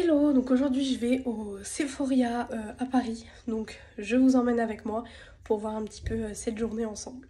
Hello, donc aujourd'hui je vais au Sephora à Paris, donc je vous emmène avec moi pour voir un petit peu cette journée ensemble.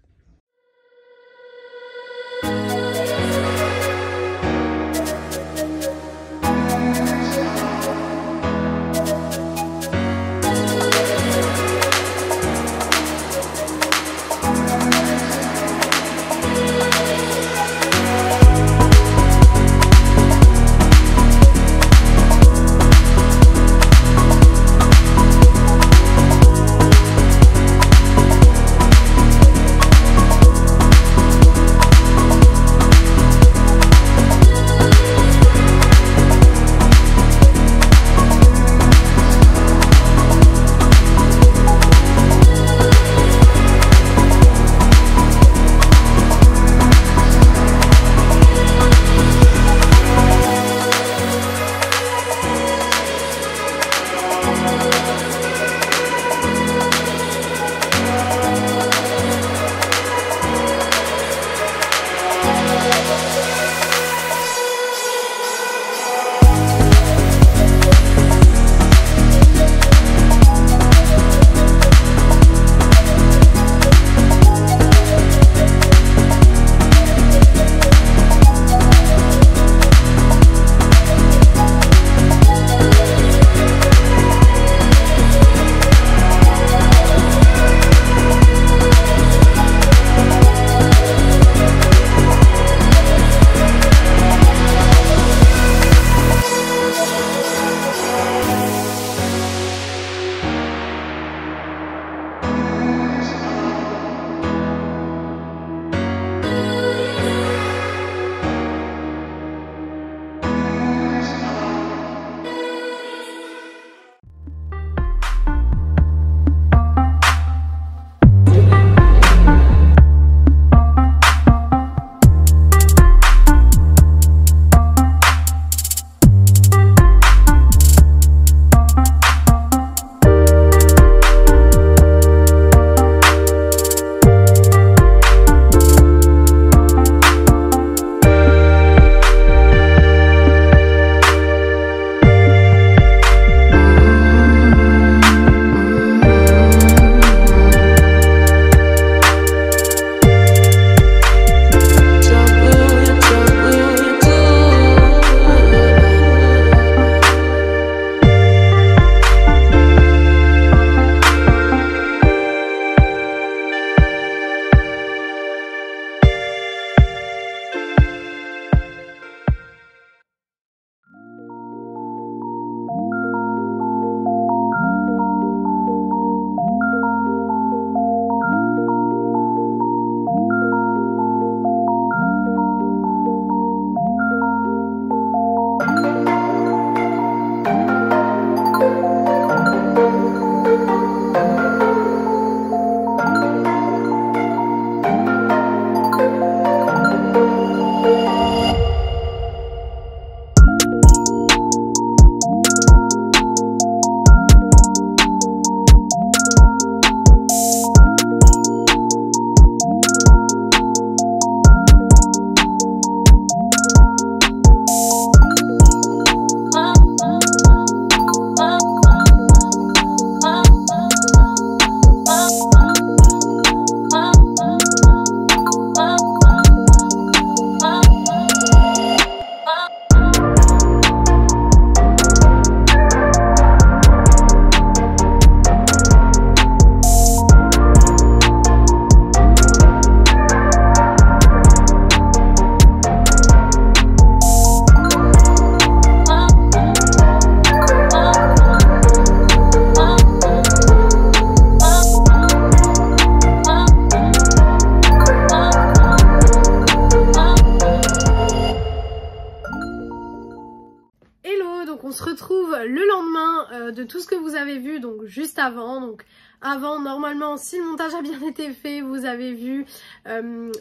On se retrouve le lendemain de tout ce que vous avez vu, donc juste avant. Donc avant, normalement, si le montage a bien été fait, vous avez vu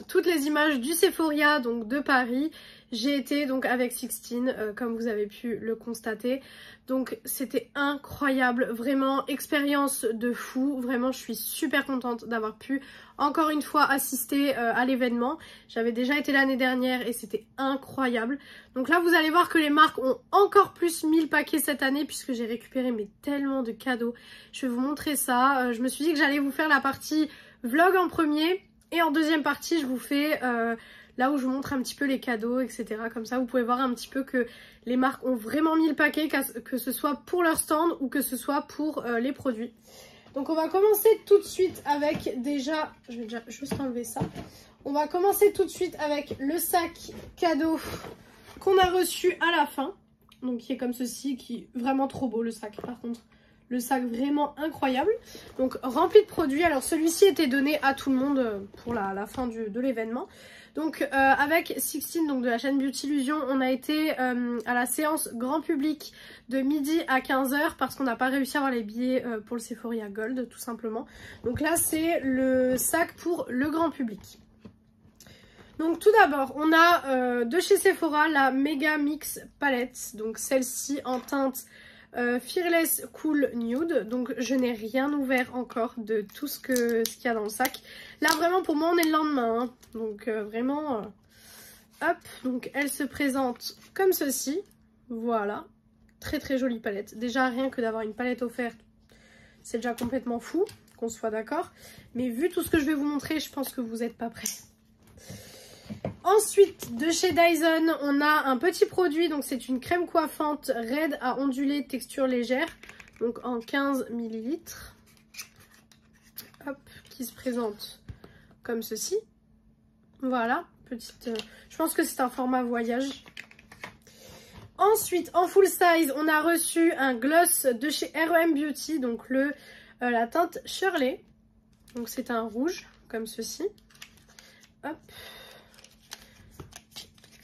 toutes les images du Sephora, donc de Paris. J'ai été donc avec Sixteen, comme vous avez pu le constater. Donc c'était incroyable, vraiment expérience de fou. Vraiment je suis super contente d'avoir pu encore une fois assister à l'événement. J'avais déjà été l'année dernière et c'était incroyable. Donc là vous allez voir que les marques ont encore plus mis le paquet cette année puisque j'ai récupéré mais tellement de cadeaux. Je vais vous montrer ça. Je me suis dit que j'allais vous faire la partie vlog en premier et en deuxième partie je vous fais... là où je vous montre un petit peu les cadeaux, etc. Comme ça, vous pouvez voir un petit peu que les marques ont vraiment mis le paquet, que ce soit pour leur stand ou que ce soit pour les produits. Donc on va commencer tout de suite avec déjà... Je vais déjà juste enlever ça. On va commencer tout de suite avec le sac cadeau qu'on a reçu à la fin. Donc qui est comme ceci, qui est vraiment trop beau le sac par contre. Le sac vraiment incroyable. Donc rempli de produits. Alors celui-ci était donné à tout le monde pour la fin de l'événement. Donc avec Sixteen, donc de la chaîne Beauty Illusion, on a été à la séance grand public de midi à 15 h parce qu'on n'a pas réussi à avoir les billets pour le Sephora Gold tout simplement. Donc là c'est le sac pour le grand public. Donc tout d'abord on a de chez Sephora la Mega Mix Palette, donc celle-ci en teinte Fearless Cool Nude. Donc je n'ai rien ouvert encore de tout ce qu'il y a dans le sac. Là vraiment pour moi on est le lendemain hein. Donc vraiment hop, donc elle se présente comme ceci. Voilà, très très jolie palette. Déjà rien que d'avoir une palette offerte c'est déjà complètement fou, qu'on soit d'accord. Mais vu tout ce que je vais vous montrer, je pense que vous n'êtes pas prêts. Ensuite, de chez Dyson, on a un petit produit. Donc c'est une crème coiffante raide à onduler, texture légère. Donc en 15 ml. Hop, qui se présente comme ceci. Voilà, petite... je pense que c'est un format voyage. Ensuite, en full size, on a reçu un gloss de chez R.E.M. Beauty. Donc la teinte Shirley. Donc c'est un rouge, comme ceci. Hop.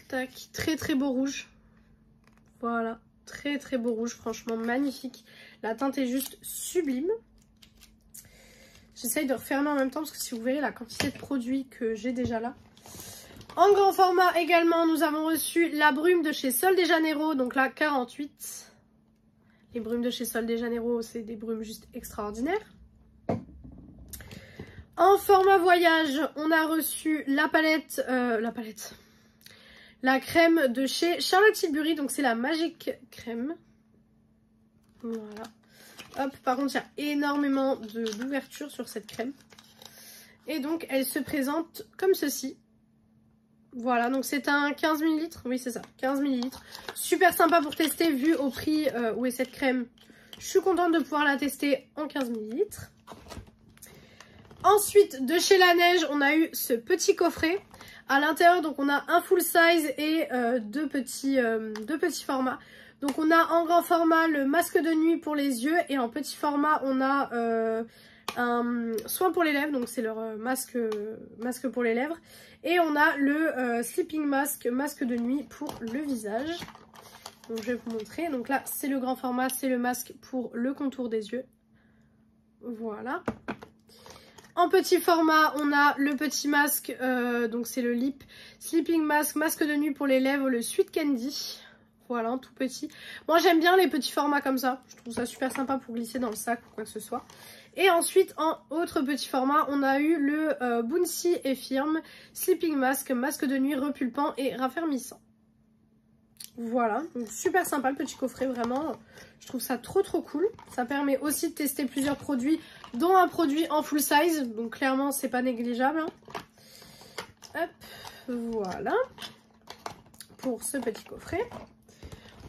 Tac, très très beau rouge. Voilà, très très beau rouge, franchement magnifique. La teinte est juste sublime. J'essaye de refermer en même temps parce que si vous verrez la quantité de produits que j'ai déjà là. En grand format également, nous avons reçu la brume de chez Sol de Janeiro, donc la 48. Les brumes de chez Sol de Janeiro, c'est des brumes juste extraordinaires. En format voyage, on a reçu la palette, la crème de chez Charlotte Tilbury, donc c'est la Magic Crème. Voilà. Hop, par contre, il y a énormément d'ouverture sur cette crème. Et donc, elle se présente comme ceci. Voilà, donc c'est un 15 ml. Oui, c'est ça, 15 ml. Super sympa pour tester, vu au prix où est cette crème. Je suis contente de pouvoir la tester en 15 ml. Ensuite, de chez La Neige, on a eu ce petit coffret. À l'intérieur, donc on a un full size et deux petits formats. Donc on a en grand format le masque de nuit pour les yeux et en petit format on a un soin pour les lèvres, donc c'est leur masque pour les lèvres. Et on a le sleeping mask, masque de nuit pour le visage. Donc je vais vous montrer. Donc là c'est le grand format, c'est le masque pour le contour des yeux. Voilà. En petit format, on a le petit masque, donc c'est le Lip Sleeping Mask, masque de nuit pour les lèvres, le Sweet Candy. Voilà, tout petit. Moi, j'aime bien les petits formats comme ça. Je trouve ça super sympa pour glisser dans le sac ou quoi que ce soit. Et ensuite, en autre petit format, on a eu le Bouncy et Firme Sleeping Mask, masque de nuit repulpant et raffermissant. Voilà, donc super sympa le petit coffret, vraiment. Je trouve ça trop cool. Ça permet aussi de tester plusieurs produits, dont un produit en full size. Donc clairement, c'est pas négligeable. Hein. Hop, voilà. Pour ce petit coffret.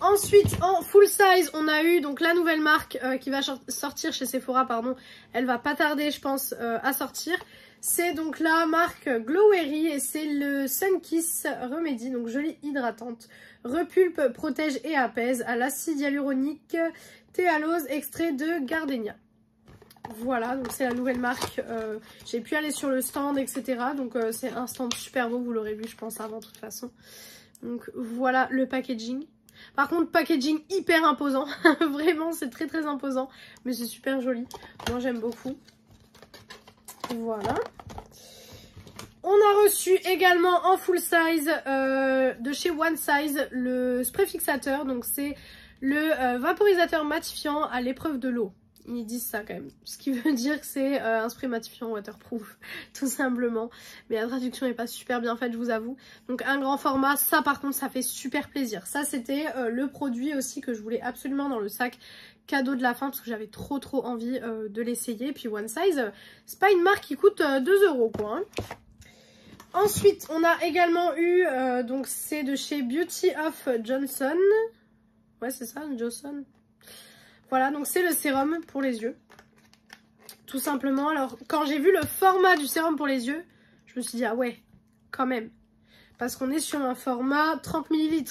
Ensuite, en full size, on a eu donc la nouvelle marque qui va sortir chez Sephora, pardon. Elle va pas tarder, je pense, à sortir. C'est donc la marque Glowery et c'est le Sunkiss Remedy, donc jolie hydratante. Repulpe, protège et apaise à l'acide hyaluronique, théalose, extrait de gardénia. Voilà, donc c'est la nouvelle marque. J'ai pu aller sur le stand, etc. Donc c'est un stand super beau, vous l'aurez vu, je pense, avant de toute façon. Donc voilà le packaging. Par contre, packaging hyper imposant. Vraiment, c'est très imposant. Mais c'est super joli. Moi, j'aime beaucoup. Voilà. On a reçu également en full size de chez One Size le spray fixateur. Donc c'est le vaporisateur matifiant à l'épreuve de l'eau. Ils disent ça quand même. Ce qui veut dire que c'est un spray matifiant waterproof, tout simplement. Mais la traduction n'est pas super bien faite, je vous avoue. Donc un grand format, ça par contre, ça fait super plaisir. Ça c'était le produit aussi que je voulais absolument dans le sac cadeau de la fin parce que j'avais trop envie de l'essayer. Puis One Size, c'est pas une marque qui coûte 2 € quoi. Hein. Ensuite, on a également eu, donc c'est de chez Beauty of Johnson. Ouais, c'est ça, Johnson. Voilà, donc c'est le sérum pour les yeux. Tout simplement. Alors, quand j'ai vu le format du sérum pour les yeux, je me suis dit, ah ouais, quand même. Parce qu'on est sur un format 30 ml.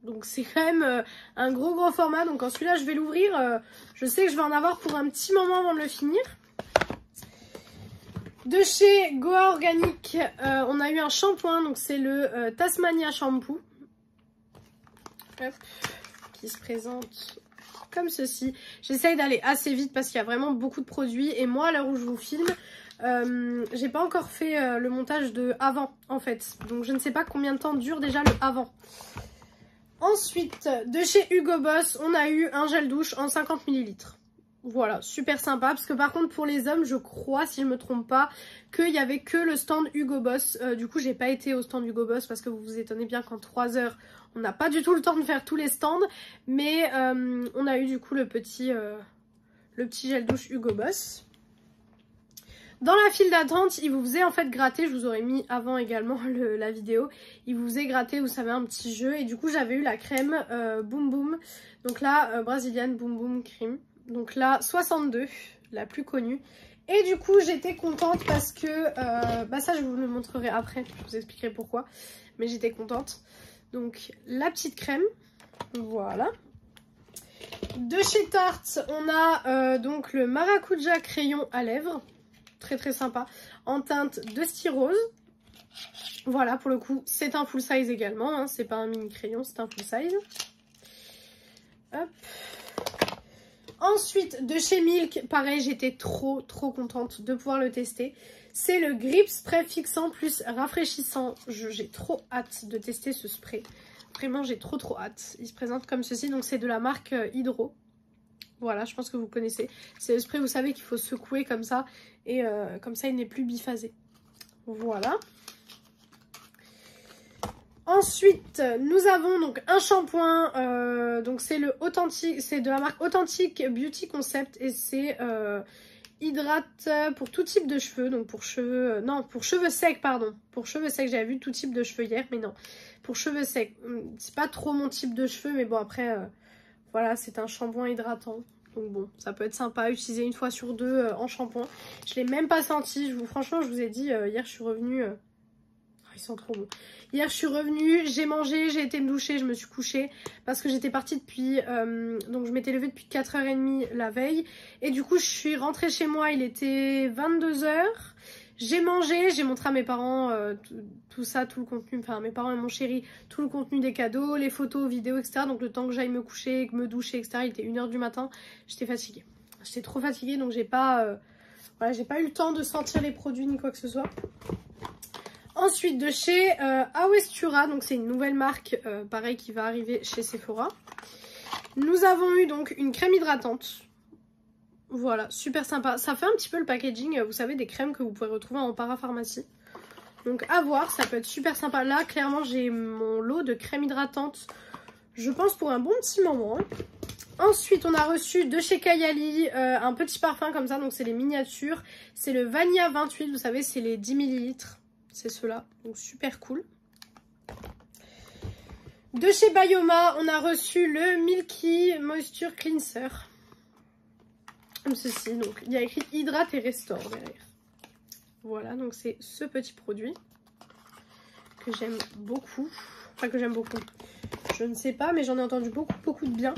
Donc c'est quand même un gros format. Donc quand celui-là, je vais l'ouvrir, je sais que je vais en avoir pour un petit moment avant de le finir. De chez Goa Organic, on a eu un shampoing, donc c'est le Tasmania Shampoo. Hop, qui se présente comme ceci. J'essaye d'aller assez vite parce qu'il y a vraiment beaucoup de produits. Et moi, à l'heure où je vous filme, j'ai pas encore fait le montage de avant, en fait. Donc je ne sais pas combien de temps dure déjà le avant. Ensuite, de chez Hugo Boss, on a eu un gel douche en 50 ml. Voilà, super sympa, parce que par contre pour les hommes, je crois, si je me trompe pas, qu'il n'y avait que le stand Hugo Boss. Du coup, j'ai pas été au stand Hugo Boss parce que vous vous étonnez bien qu'en 3 heures, on n'a pas du tout le temps de faire tous les stands. Mais on a eu du coup le petit gel douche Hugo Boss. Dans la file d'attente, il vous faisait en fait gratter, je vous aurais mis avant également la vidéo, il vous faisait gratter, vous savez, un petit jeu. Et du coup, j'avais eu la crème Boom Boom, donc là, Brazilian Boom Boom Cream. Donc là, 62, la plus connue. Et du coup, j'étais contente parce que... bah ça, je vous le montrerai après. Je vous expliquerai pourquoi. Mais j'étais contente. Donc, la petite crème. Voilà. De chez Tarte, on a donc le Maracuja crayon à lèvres. Très sympa. En teinte de styrose. Voilà, pour le coup, c'est un full size également. Hein. C'est pas un mini crayon, c'est un full size. Hop. Ensuite, de chez Milk, pareil, j'étais trop contente de pouvoir le tester. C'est le Grip Spray fixant plus rafraîchissant. J'ai trop hâte de tester ce spray. Vraiment, j'ai trop hâte. Il se présente comme ceci, donc c'est de la marque Hydro. Voilà, je pense que vous connaissez. C'est le spray, vous savez, qu'il faut secouer comme ça. Et comme ça, il n'est plus biphasé. Voilà. Ensuite, nous avons donc un shampoing, donc c'est le authentique, c'est de la marque Authentic Beauty Concept et c'est hydrate pour tout type de cheveux, donc pour cheveux, non, pour cheveux secs, pardon, pour cheveux secs, j'avais vu tout type de cheveux hier, mais non, pour cheveux secs, c'est pas trop mon type de cheveux, mais bon après, voilà, c'est un shampoing hydratant. Donc bon, ça peut être sympa à utiliser une fois sur deux en shampoing. Je l'ai même pas senti, franchement, je vous ai dit, hier je suis revenue... ils sont trop bons. Hier je suis revenue, j'ai mangé, j'ai été me doucher, je me suis couchée parce que j'étais partie depuis, donc je m'étais levée depuis 4h30 la veille. Et du coup je suis rentrée chez moi, il était 22 h. J'ai mangé, j'ai montré à mes parents tout ça, tout le contenu, enfin mes parents et mon chéri, tout le contenu des cadeaux, les photos, vidéos, etc. Donc le temps que j'aille me coucher, me doucher, etc. Il était 1 h du matin, j'étais fatiguée. J'étais trop fatiguée donc j'ai pas, voilà, j'ai pas eu le temps de sentir les produits ni quoi que ce soit. Ensuite, de chez Awestura, donc c'est une nouvelle marque, pareil, qui va arriver chez Sephora. Nous avons eu donc une crème hydratante. Voilà, super sympa. Ça fait un petit peu le packaging, vous savez, des crèmes que vous pouvez retrouver en parapharmacie. Donc à voir, ça peut être super sympa. Là, clairement, j'ai mon lot de crème hydratante, je pense, pour un bon petit moment. Hein. Ensuite, on a reçu de chez Kayali un petit parfum comme ça, donc c'est les miniatures. C'est le Vanilla 28, vous savez, c'est les 10 ml. C'est ceux-là, donc super cool. De chez Bioma, on a reçu le Milky Moisture Cleanser. Comme ceci, donc il y a écrit Hydrate et Restore derrière. Voilà, donc c'est ce petit produit que j'aime beaucoup. Enfin, que j'aime beaucoup. Je ne sais pas, mais j'en ai entendu beaucoup de bien.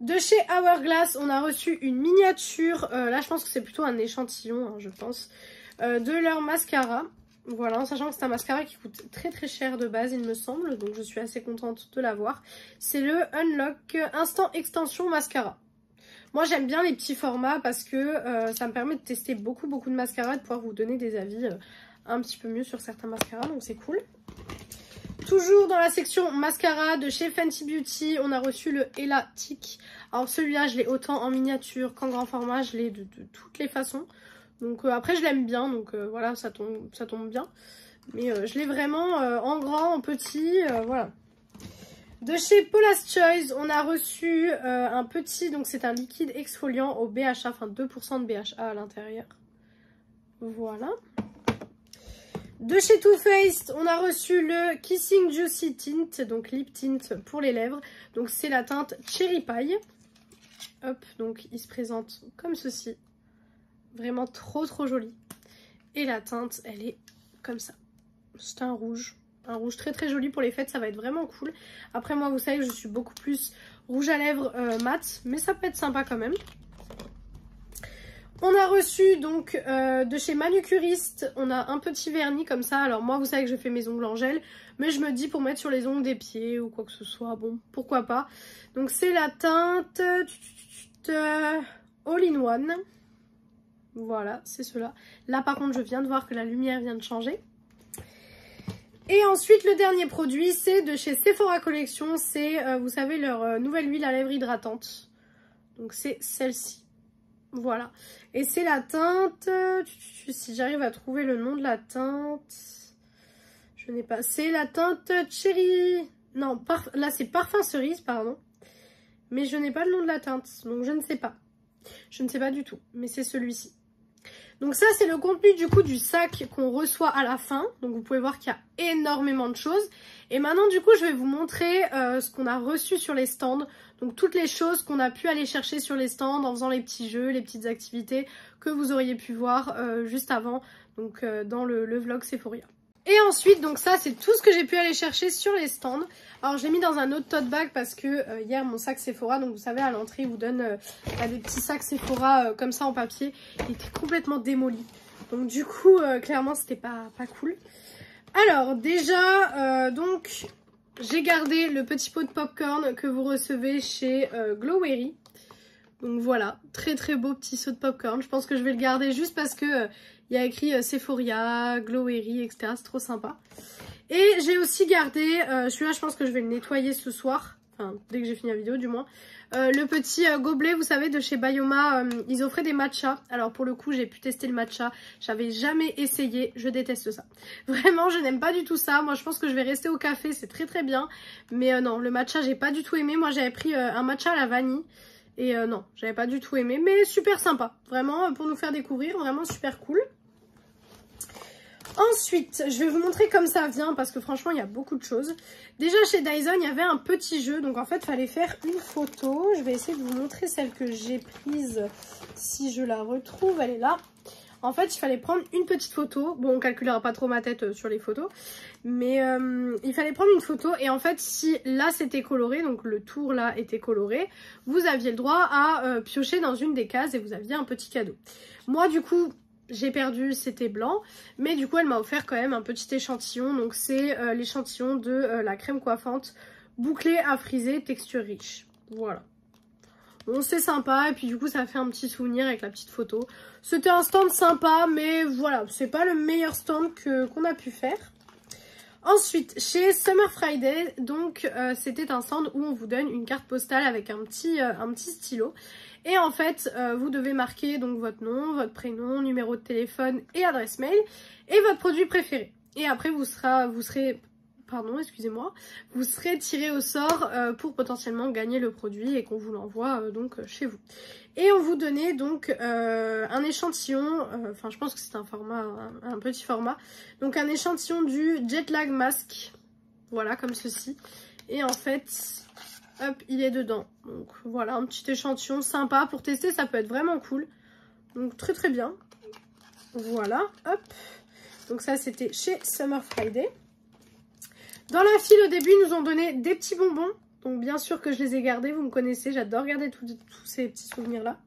De chez Hourglass, on a reçu une miniature. Là, je pense que c'est plutôt un échantillon, hein, je pense. De leur mascara. Voilà, en sachant que c'est un mascara qui coûte très cher de base, il me semble. Donc je suis assez contente de l'avoir. C'est le Unlock Instant Extension Mascara. Moi j'aime bien les petits formats parce que ça me permet de tester beaucoup de mascaras et de pouvoir vous donner des avis un petit peu mieux sur certains mascaras, donc c'est cool. Toujours dans la section mascara de chez Fenty Beauty, on a reçu le Elatic. Alors celui-là, je l'ai autant en miniature qu'en grand format, je l'ai de toutes les façons. Donc après, je l'aime bien, donc voilà, ça tombe bien. Mais je l'ai vraiment en grand, en petit, voilà. De chez Paula's Choice, on a reçu un petit, donc c'est un liquide exfoliant au BHA, enfin 2% de BHA à l'intérieur. Voilà. De chez Too Faced, on a reçu le Kissing Juicy Tint, donc lip tint pour les lèvres. Donc c'est la teinte Cherry Pie. Hop, donc il se présente comme ceci. Vraiment trop joli. Et la teinte, elle est comme ça. C'est un rouge très très joli pour les fêtes, ça va être vraiment cool. Après moi, vous savez que je suis beaucoup plus rouge à lèvres mat, mais ça peut être sympa quand même. On a reçu donc de chez Manucuriste, on a un petit vernis comme ça. Alors moi, vous savez que je fais mes ongles en gel, mais je me dis pour mettre sur les ongles des pieds ou quoi que ce soit, bon, pourquoi pas. Donc c'est la teinte All in One. Voilà, c'est cela. Là par contre, je viens de voir que la lumière vient de changer. Et ensuite, le dernier produit, c'est de chez Sephora Collection. C'est, vous savez, leur nouvelle huile à lèvres hydratante. Donc c'est celle-ci. Voilà. Et c'est la teinte, si j'arrive à trouver le nom de la teinte, je n'ai pas. C'est la teinte Cherry. Non, là c'est parfum cerise, pardon. Mais je n'ai pas le nom de la teinte, donc je ne sais pas. Je ne sais pas du tout, mais c'est celui-ci. Donc ça, c'est le contenu du coup du sac qu'on reçoit à la fin. Donc vous pouvez voir qu'il y a énormément de choses. Et maintenant du coup, je vais vous montrer ce qu'on a reçu sur les stands. Donc toutes les choses qu'on a pu aller chercher sur les stands en faisant les petits jeux, les petites activités que vous auriez pu voir juste avant. Donc dans le vlog Sephora. Et ensuite, donc ça, c'est tout ce que j'ai pu aller chercher sur les stands. Alors, je l'ai mis dans un autre tote bag parce que hier, mon sac Sephora, donc vous savez, à l'entrée, ils vous donnent des petits sacs Sephora comme ça en papier. Il était complètement démoli. Donc, du coup, clairement, c'était pas cool. Alors, déjà, donc, j'ai gardé le petit pot de popcorn que vous recevez chez Glowery. Donc, voilà, très beau petit seau de popcorn. Je pense que je vais le garder juste parce que... il y a écrit Sephora, Glowery, etc. C'est trop sympa. Et j'ai aussi gardé, celui-là je pense que je vais le nettoyer ce soir. Enfin, dès que j'ai fini la vidéo du moins. Le petit gobelet, vous savez, de chez Bayoma. Ils offraient des matchas. Alors pour le coup, j'ai pu tester le matcha. J'avais jamais essayé. Je déteste ça. Vraiment, je n'aime pas du tout ça. Moi, je pense que je vais rester au café. C'est très bien. Mais non, le matcha, j'ai pas du tout aimé. Moi, j'avais pris un matcha à la vanille. Et non, j'avais pas du tout aimé. Mais super sympa. Vraiment, pour nous faire découvrir. Vraiment super cool. Ensuite, je vais vous montrer comme ça vient parce que franchement, il y a beaucoup de choses. Déjà, chez Dyson, il y avait un petit jeu. Donc, en fait, il fallait faire une photo. Je vais essayer de vous montrer celle que j'ai prise. Si je la retrouve, elle est là. En fait, il fallait prendre une petite photo. Bon, on calculera pas trop ma tête sur les photos. Mais il fallait prendre une photo. Et en fait, si là, c'était coloré, donc le tour là était coloré, vous aviez le droit à piocher dans une des cases et vous aviez un petit cadeau. Moi, du coup... j'ai perdu, c'était blanc, mais du coup elle m'a offert quand même un petit échantillon. Donc c'est l'échantillon de la crème coiffante bouclée à friser texture riche. Voilà. Bon, c'est sympa et puis du coup ça fait un petit souvenir avec la petite photo. C'était un stand sympa, mais voilà, c'est pas le meilleur stand qu'on a pu faire. Ensuite, chez Summer Friday, donc c'était un stand où on vous donne une carte postale avec un petit stylo. Et en fait, vous devez marquer donc votre nom, votre prénom, numéro de téléphone et adresse mail et votre produit préféré. Et après, vous serez tiré au sort pour potentiellement gagner le produit et qu'on vous l'envoie donc chez vous. Et on vous donnait donc un échantillon, enfin je pense que c'est un petit format, donc un échantillon du Jet Lag Mask, voilà comme ceci. Et en fait, hop, il est dedans. Donc voilà, un petit échantillon sympa pour tester, ça peut être vraiment cool. Donc très bien. Voilà, hop. Donc ça c'était chez Summer Friday. Dans la file au début, ils nous ont donné des petits bonbons. Donc bien sûr que je les ai gardés, vous me connaissez, j'adore garder tous ces petits souvenirs là.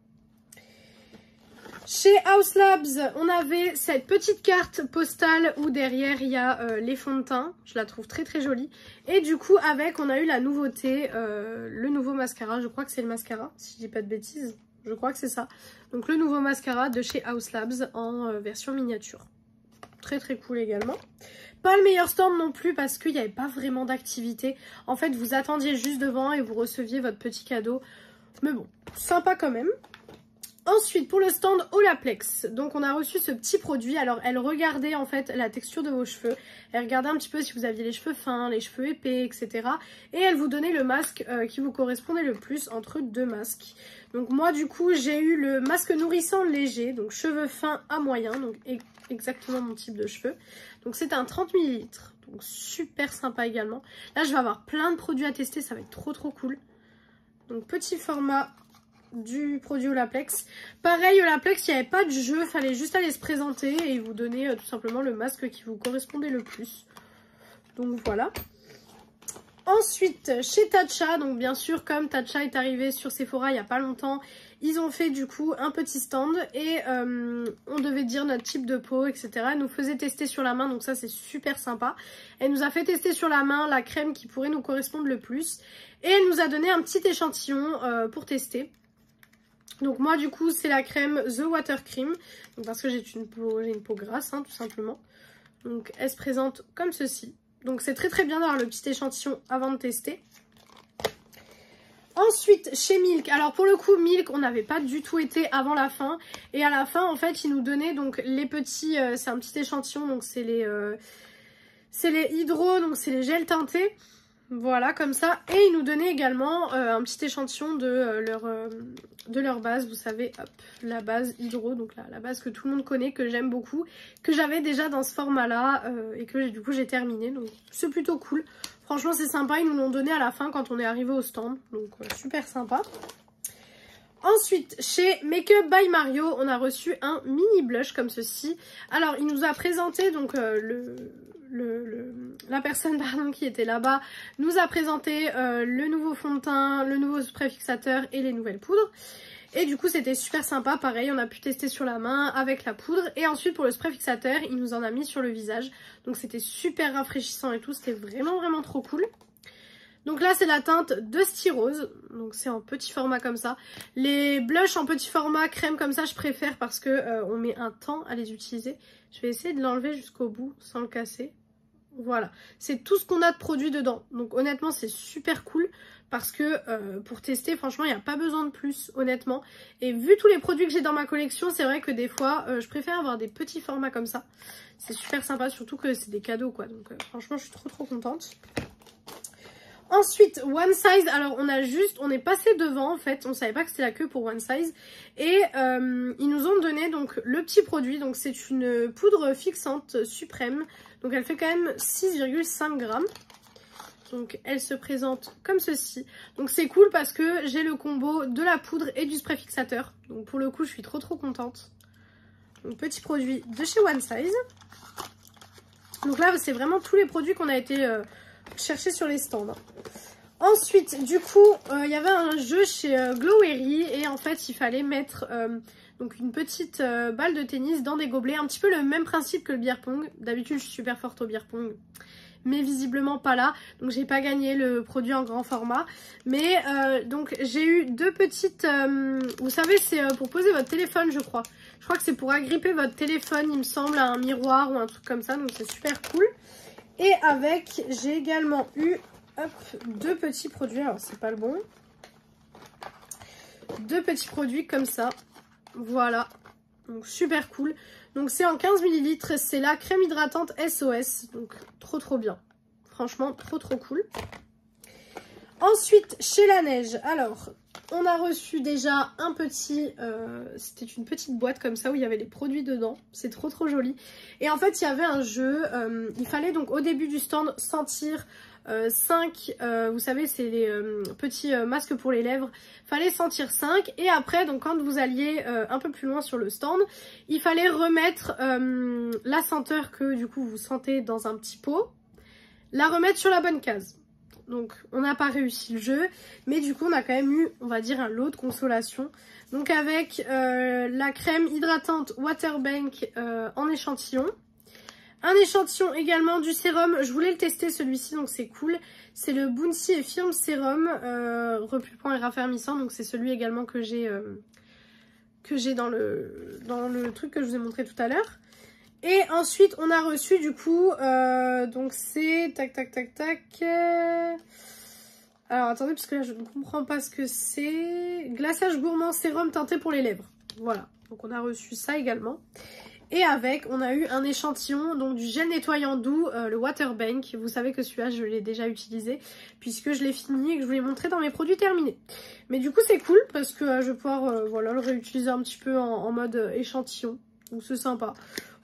Chez Haus Labs, on avait cette petite carte postale où derrière il y a les fonds de teint. Je la trouve très jolie. Et du coup avec, on a eu la nouveauté, le nouveau mascara. Je crois que c'est le mascara, si je dis pas de bêtises. Je crois que c'est ça. Donc le nouveau mascara de chez Haus Labs en version miniature. très très cool également. Pas le meilleur stand non plus parce qu'il n'y avait pas vraiment d'activité. En fait, vous attendiez juste devant et vous receviez votre petit cadeau. Mais bon, sympa quand même. Ensuite, pour le stand Olaplex, donc on a reçu ce petit produit. Alors, elle regardait en fait la texture de vos cheveux. Elle regardait un petit peu si vous aviez les cheveux fins, les cheveux épais, etc. Et elle vous donnait le masque qui vous correspondait le plus entre deux masques. Donc moi, du coup, j'ai eu le masque nourrissant léger, donc cheveux fins à moyen, donc exactement mon type de cheveux. Donc c'est un 30 ml, donc super sympa également. Là, je vais avoir plein de produits à tester, ça va être trop trop cool. Donc petit format du produit Olaplex. Pareil, Olaplex, il n'y avait pas de jeu, fallait juste aller se présenter et vous donner tout simplement le masque qui vous correspondait le plus. Donc voilà. Ensuite, chez Tatcha, donc bien sûr, comme Tatcha est arrivé sur Sephora il n'y a pas longtemps, ils ont fait du coup un petit stand et on devait dire notre type de peau, etc. Elle nous faisait tester sur la main, donc ça c'est super sympa. Elle nous a fait tester sur la main la crème qui pourrait nous correspondre le plus et elle nous a donné un petit échantillon pour tester. Donc moi du coup c'est la crème The Water Cream, donc parce que j'ai une peau grasse hein, tout simplement. Donc elle se présente comme ceci. Donc c'est très très bien d'avoir le petit échantillon avant de tester. Ensuite chez Milk, alors pour le coup Milk on n'avait pas du tout été avant la fin. Et à la fin en fait ils nous donnaient donc les petits, c'est un petit échantillon donc c'est les hydro, donc c'est les gels teintés. Voilà, comme ça. Et ils nous donnaient également un petit échantillon de leur base. Vous savez, hop, la base hydro, donc la base que tout le monde connaît, que j'aime beaucoup, que j'avais déjà dans ce format-là et que du coup j'ai terminé. Donc c'est plutôt cool. Franchement, c'est sympa. Ils nous l'ont donné à la fin quand on est arrivé au stand. Donc super sympa. Ensuite, chez Makeup by Mario, on a reçu un mini blush comme ceci. Alors, il nous a présenté donc la personne pardon, qui était là-bas nous a présenté le nouveau fond de teint, le nouveau spray fixateur et les nouvelles poudres. Et du coup c'était super sympa, pareil on a pu tester sur la main avec la poudre. Et ensuite pour le spray fixateur il nous en a mis sur le visage. Donc c'était super rafraîchissant et tout, c'était vraiment trop cool. Donc là c'est la teinte Dusty Rose, donc c'est en petit format comme ça. Les blushs en petit format crème comme ça je préfère parce que on met un temps à les utiliser. Je vais essayer de l'enlever jusqu'au bout sans le casser. Voilà, c'est tout ce qu'on a de produit dedans. Donc honnêtement c'est super cool parce que pour tester franchement il n'y a pas besoin de plus honnêtement. Et vu tous les produits que j'ai dans ma collection c'est vrai que des fois je préfère avoir des petits formats comme ça. C'est super sympa surtout que c'est des cadeaux quoi. Donc franchement je suis trop contente. Ensuite, One Size, alors on est passé devant en fait, on savait pas que c'était la queue pour One Size. Et ils nous ont donné donc le petit produit, donc c'est une poudre fixante suprême. Donc elle fait quand même 6,5 grammes. Donc elle se présente comme ceci. Donc c'est cool parce que j'ai le combo de la poudre et du spray fixateur. Donc pour le coup je suis trop contente. Donc petit produit de chez One Size. Donc là c'est vraiment tous les produits qu'on a été... chercher sur les stands. Ensuite, du coup, il y avait un jeu chez Glowery et en fait, il fallait mettre donc une petite balle de tennis dans des gobelets. Un petit peu le même principe que le beer pong. D'habitude, je suis super forte au beer pong, mais visiblement pas là. Donc, j'ai pas gagné le produit en grand format. Mais donc, j'ai eu deux petites... vous savez, c'est pour poser votre téléphone, je crois. Je crois que c'est pour agripper votre téléphone, il me semble, à un miroir ou un truc comme ça. Donc, c'est super cool. Et avec, j'ai également eu deux petits produits. Alors, c'est pas le bon. Deux petits produits comme ça. Voilà. Donc, super cool. Donc, c'est en 15 ml. C'est la crème hydratante SOS. Donc, trop bien. Franchement, trop cool. Ensuite, chez La Neige. Alors, on a reçu déjà un petit... c'était une petite boîte comme ça où il y avait des produits dedans. C'est trop joli. Et en fait, il y avait un jeu. Il fallait donc au début du stand sentir 5... vous savez, c'est les petits masques pour les lèvres. Fallait sentir 5. Et après, donc quand vous alliez un peu plus loin sur le stand, il fallait remettre la senteur que du coup vous sentez dans un petit pot. La remettre sur la bonne case. Donc on n'a pas réussi le jeu, mais du coup on a quand même eu, on va dire, un lot de consolation. Donc avec la crème hydratante Waterbank en échantillon. Un échantillon également du sérum, je voulais le tester celui-ci, donc c'est cool. C'est le Bouncy et Firm Sérum repulpant et raffermissant, donc c'est celui également que j'ai dans le truc que je vous ai montré tout à l'heure. Et ensuite, on a reçu du coup, donc c'est, alors attendez, parce que là je ne comprends pas ce que c'est. Glaçage gourmand sérum teinté pour les lèvres. Voilà, donc on a reçu ça également. Et avec, on a eu un échantillon donc du gel nettoyant doux, le Waterbank. Vous savez que celui-là, je l'ai déjà utilisé puisque je l'ai fini et que je vous l'ai montré dans mes produits terminés. Mais du coup, c'est cool parce que je vais pouvoir voilà, le réutiliser un petit peu en mode échantillon. Donc c'est sympa.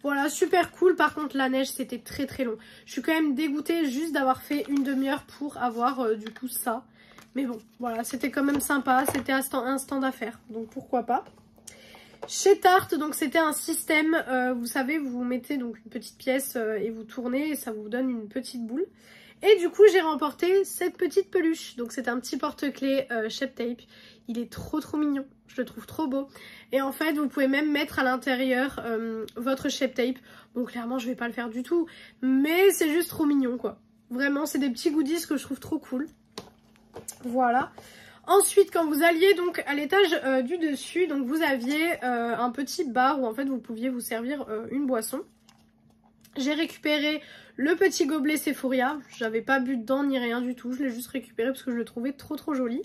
Voilà, super cool. Par contre, la neige, c'était très très long. Je suis quand même dégoûtée juste d'avoir fait une demi-heure pour avoir du coup ça. Mais bon, voilà, c'était quand même sympa. C'était un stand à faire. Donc pourquoi pas. Chez Tarte, donc c'était un système, vous savez, vous mettez donc une petite pièce et vous tournez et ça vous donne une petite boule. Et du coup, j'ai remporté cette petite peluche. Donc c'est un petit porte-clés Shape Tape. Il est trop mignon, je le trouve trop beau. Et en fait, vous pouvez même mettre à l'intérieur votre Shape Tape. Bon, clairement, je vais pas le faire du tout, mais c'est juste trop mignon, quoi. Vraiment, c'est des petits goodies que je trouve trop cool. Voilà. Ensuite, quand vous alliez donc à l'étage du dessus, donc vous aviez un petit bar où en fait vous pouviez vous servir une boisson. J'ai récupéré le petit gobelet Sephoria. J'avais pas bu dedans ni rien du tout. Je l'ai juste récupéré parce que je le trouvais trop joli.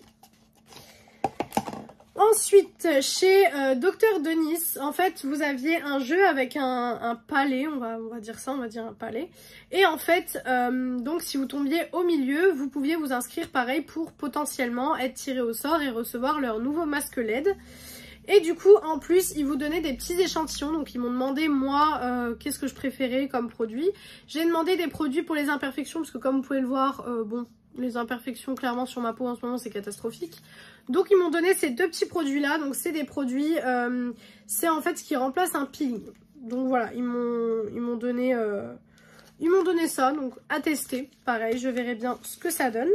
Ensuite, chez Dr Denis, en fait, vous aviez un jeu avec un palais, on va dire ça, on va dire un palais. Et en fait, donc si vous tombiez au milieu, vous pouviez vous inscrire pareil pour potentiellement être tiré au sort et recevoir leur nouveau masque LED. Et du coup, en plus, ils vous donnaient des petits échantillons. Donc, ils m'ont demandé, moi, qu'est-ce que je préférais comme produit. J'ai demandé des produits pour les imperfections, parce que comme vous pouvez le voir, bon, les imperfections, clairement, sur ma peau en ce moment, c'est catastrophique. Donc, ils m'ont donné ces deux petits produits-là. Donc, c'est des produits, c'est en fait ce qui remplace un peeling. Donc, voilà, ils m'ont donné ça, donc à tester. Pareil, je verrai bien ce que ça donne.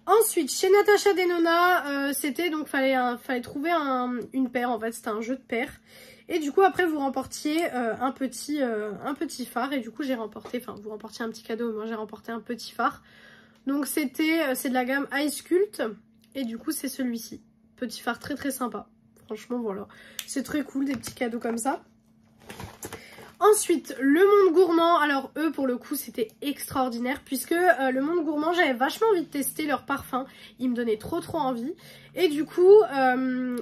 Ensuite, chez Natasha Denona, c'était donc fallait trouver une paire. En fait, c'était un jeu de paires. Et du coup, après, vous remportiez un petit phare. Et du coup, j'ai remporté, enfin, vous remportiez un petit cadeau. Moi, j'ai remporté un petit phare. Donc, c'est de la gamme Ice Cult. Et du coup, c'est celui-ci. Petit phare très sympa. Franchement, voilà. C'est très cool, des petits cadeaux comme ça. Ensuite, le Monde Gourmand, alors eux pour le coup c'était extraordinaire puisque le Monde Gourmand j'avais vachement envie de tester leur parfum, ils me donnaient trop envie et du coup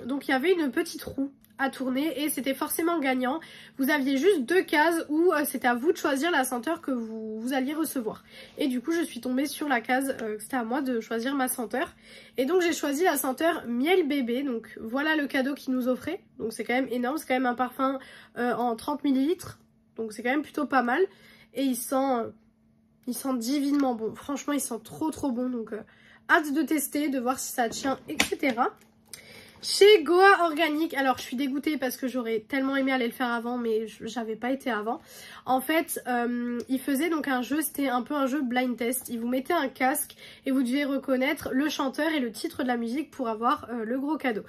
donc il y avait une petite roue à tourner et c'était forcément gagnant. Vous aviez juste deux cases où c'était à vous de choisir la senteur que vous alliez recevoir et du coup je suis tombée sur la case c'était à moi de choisir ma senteur et donc j'ai choisi la senteur Miel Bébé. Donc voilà le cadeau qu'ils nous offraient, donc c'est quand même énorme, c'est quand même un parfum en 30 ml. Donc c'est quand même plutôt pas mal. Et il sent divinement bon. Franchement, il sent trop bon. Donc hâte de tester, de voir si ça tient, etc. Chez Goa Organique, alors je suis dégoûtée parce que j'aurais tellement aimé aller le faire avant, mais j'avais pas été avant. En fait, ils faisaient donc un jeu, c'était un peu un jeu blind test. Ils vous mettaient un casque et vous deviez reconnaître le chanteur et le titre de la musique pour avoir le gros cadeau.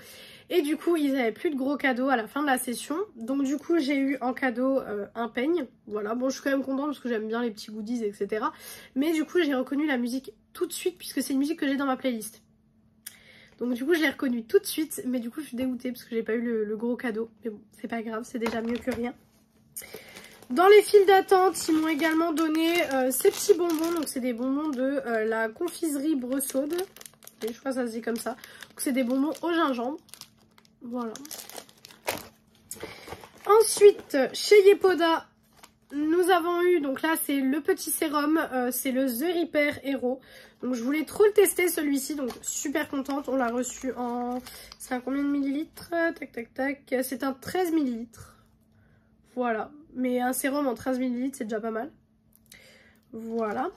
Et du coup, ils n'avaient plus de gros cadeaux à la fin de la session. Donc du coup, j'ai eu en cadeau un peigne. Voilà, bon, je suis quand même contente parce que j'aime bien les petits goodies, etc. Mais du coup, j'ai reconnu la musique tout de suite puisque c'est une musique que j'ai dans ma playlist. Donc du coup, je l'ai reconnue tout de suite. Mais du coup, je suis dégoûtée parce que j'ai pas eu le gros cadeau. Mais bon, c'est pas grave, c'est déjà mieux que rien. Dans les files d'attente, ils m'ont également donné ces petits bonbons. Donc c'est des bonbons de la confiserie Bressaude. Et je crois que ça se dit comme ça. Donc c'est des bonbons au gingembre. Voilà. Ensuite, chez Yepoda, nous avons eu, donc là c'est le petit sérum, c'est le The Repair Hero. Donc je voulais trop le tester celui-ci, donc super contente. On l'a reçu en, c'est un combien de millilitres? Tac, c'est un 13 millilitres. Voilà, mais un sérum en 13 millilitres c'est déjà pas mal. Voilà.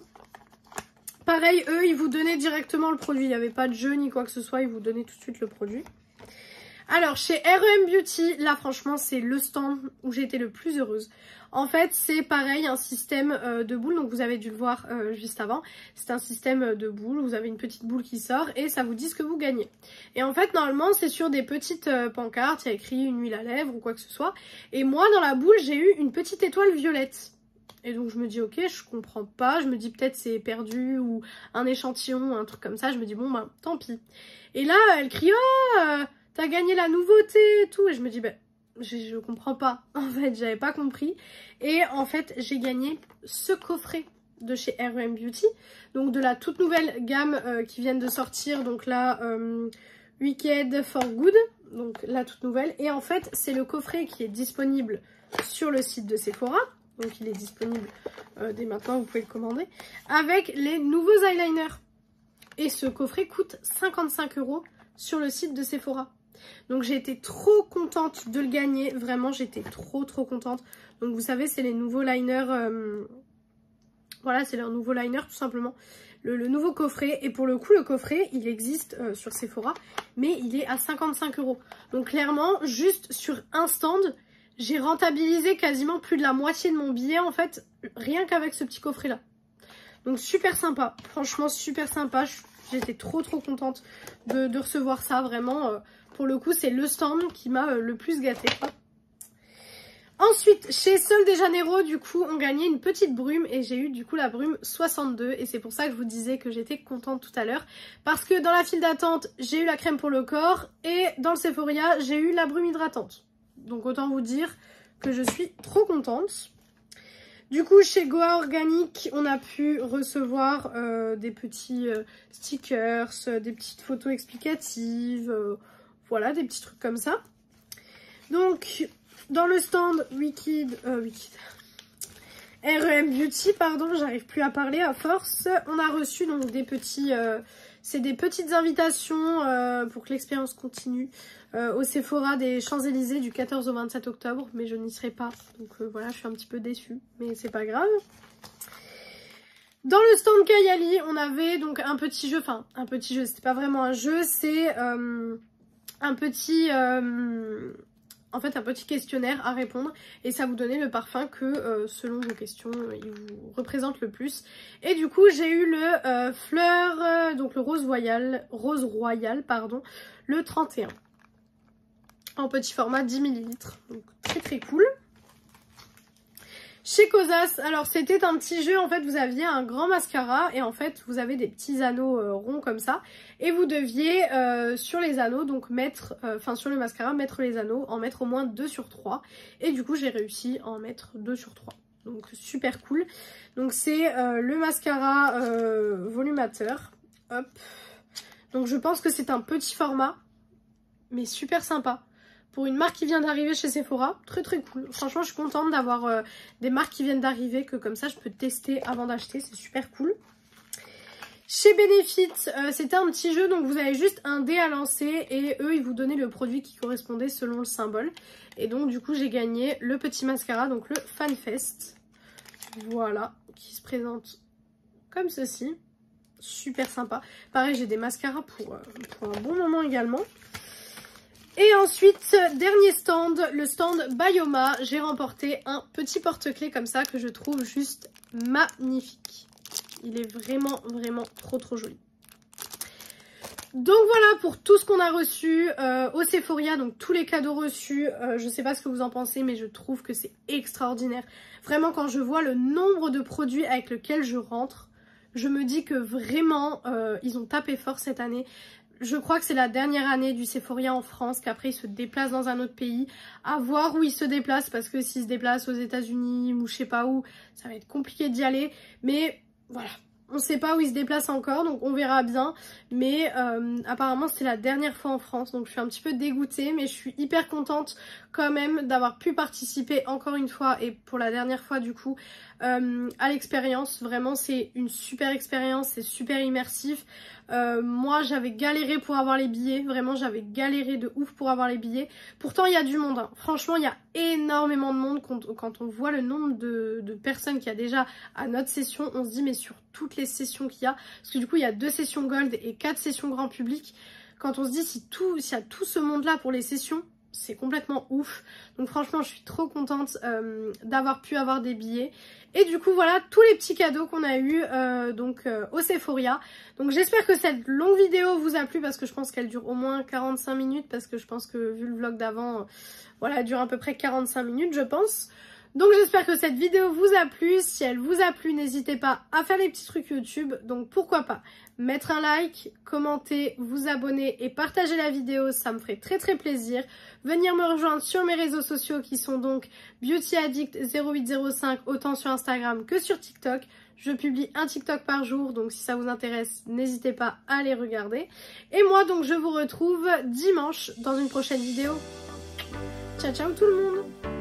Pareil, eux ils vous donnaient directement le produit, il n'y avait pas de jeu ni quoi que ce soit, ils vous donnaient tout de suite le produit. Alors chez R.E.M. Beauty, là franchement c'est le stand où j'ai été le plus heureuse. En fait c'est pareil, un système de boules, donc vous avez dû le voir juste avant. C'est un système de boules, vous avez une petite boule qui sort et ça vous dit ce que vous gagnez. Et en fait normalement c'est sur des petites pancartes, il y a écrit une huile à lèvres ou quoi que ce soit. Et moi dans la boule j'ai eu une petite étoile violette. Et donc je me dis ok, je comprends pas, je me dis peut-être c'est perdu ou un échantillon ou un truc comme ça. Je me dis bon bah tant pis. Et là elle crie oh t'as gagné la nouveauté et tout. Et je me dis, bah je comprends pas. En fait, j'avais pas compris. Et en fait, j'ai gagné ce coffret de chez R.E.M. Beauty. Donc de la toute nouvelle gamme qui viennent de sortir. Donc là, Wicked for Good. Donc la toute nouvelle. Et en fait, c'est le coffret qui est disponible sur le site de Sephora. Donc il est disponible dès maintenant, vous pouvez le commander. Avec les nouveaux eyeliners. Et ce coffret coûte 55 € sur le site de Sephora. Donc j'ai été trop contente de le gagner. Vraiment, j'étais trop contente. Donc vous savez, c'est les nouveaux liners. Voilà, c'est leur nouveau liner tout simplement. Le nouveau coffret. Et pour le coup, le coffret, il existe sur Sephora. Mais il est à 55 €. Donc clairement, juste sur un stand, j'ai rentabilisé quasiment plus de la moitié de mon billet en fait. Rien qu'avec ce petit coffret là. Donc super sympa, franchement super sympa, j'étais trop contente de recevoir ça, vraiment. Pour le coup, c'est le stand qui m'a le plus gâtée. Ensuite, chez Sol de Janeiro, du coup, on gagnait une petite brume et j'ai eu du coup la brume 62 et c'est pour ça que je vous disais que j'étais contente tout à l'heure. Parce que dans la file d'attente, j'ai eu la crème pour le corps et dans le Sephora, j'ai eu la brume hydratante. Donc autant vous dire que je suis trop contente. Du coup, chez Goa Organic, on a pu recevoir des petits stickers, des petites photos explicatives, voilà, des petits trucs comme ça. Donc, dans le stand R.E.M. Beauty, pardon, j'arrive plus à parler à force. On a reçu donc des petits, c'est des petites invitations pour que l'expérience continue au Sephora des Champs-Élysées du 14 au 27 octobre, mais je n'y serai pas. Donc voilà, je suis un petit peu déçue, mais c'est pas grave. Dans le stand Kayali, on avait donc un petit jeu, enfin un petit jeu, c'était pas vraiment un jeu, c'est un petit questionnaire à répondre et ça vous donnait le parfum que selon vos questions il vous représente le plus. Et du coup j'ai eu le donc le rose royal pardon, le 31 en petit format 10 ml, donc très cool. Chez Kosas, alors c'était un petit jeu, en fait vous aviez un grand mascara et en fait vous avez des petits anneaux ronds comme ça et vous deviez sur les anneaux donc mettre, sur le mascara mettre les anneaux, en mettre au moins 2 sur 3 et du coup j'ai réussi à en mettre 2 sur 3, donc super cool. Donc c'est le mascara volumateur, hop, donc je pense que c'est un petit format mais super sympa. Pour une marque qui vient d'arriver chez Sephora, très cool. Franchement, je suis contente d'avoir des marques qui viennent d'arriver, que comme ça, je peux tester avant d'acheter. C'est super cool. Chez Benefit, c'était un petit jeu, donc vous avez juste un dé à lancer et eux, ils vous donnaient le produit qui correspondait selon le symbole. Et donc, du coup, j'ai gagné le petit mascara, donc le FanFest. Voilà, qui se présente comme ceci. Super sympa. Pareil, j'ai des mascaras pour un bon moment également. Et ensuite, dernier stand, le stand Bayoma, j'ai remporté un petit porte-clés comme ça que je trouve juste magnifique. Il est vraiment trop joli. Donc voilà pour tout ce qu'on a reçu au Sephora, donc tous les cadeaux reçus. Je sais pas ce que vous en pensez, mais je trouve que c'est extraordinaire. Vraiment, quand je vois le nombre de produits avec lesquels je rentre, je me dis que vraiment, ils ont tapé fort cette année. Je crois que c'est la dernière année du Sephora en France, qu'après ils se déplacent dans un autre pays. À voir où ils se déplacent, parce que s'ils se déplacent aux États-Unis ou je sais pas où, ça va être compliqué d'y aller. Mais voilà, on sait pas où ils se déplacent encore, donc on verra bien. Mais apparemment c'était la dernière fois en France, donc je suis un petit peu dégoûtée. Mais je suis hyper contente quand même d'avoir pu participer encore une fois et pour la dernière fois du coup à l'expérience. Vraiment c'est une super expérience, c'est super immersif. Moi j'avais galéré pour avoir les billets, vraiment j'avais galéré de ouf pour avoir les billets. Pourtant il y a du monde, hein. Franchement il y a énormément de monde. Quand on voit le nombre de personnes qu'il y a déjà à notre session, on se dit mais sur toutes les sessions qu'il y a, parce que du coup il y a 2 sessions gold et 4 sessions grand public, quand on se dit s'il y a tout ce monde là pour les sessions, c'est complètement ouf. Donc franchement je suis trop contente d'avoir pu avoir des billets. Et du coup voilà tous les petits cadeaux qu'on a eu au Sephora. Donc j'espère que cette longue vidéo vous a plu, parce que je pense qu'elle dure au moins 45 minutes, parce que je pense que vu le vlog d'avant, voilà, elle dure à peu près 45 minutes je pense. Donc j'espère que cette vidéo vous a plu. Si elle vous a plu, n'hésitez pas à faire les petits trucs YouTube. Donc pourquoi pas mettre un like, commenter, vous abonner et partager la vidéo, ça me ferait très très plaisir. Venir me rejoindre sur mes réseaux sociaux qui sont donc BeautyAddict0805 autant sur Instagram que sur TikTok. Je publie un TikTok par jour, donc si ça vous intéresse, n'hésitez pas à les regarder. Et moi donc je vous retrouve dimanche dans une prochaine vidéo. Ciao ciao tout le monde!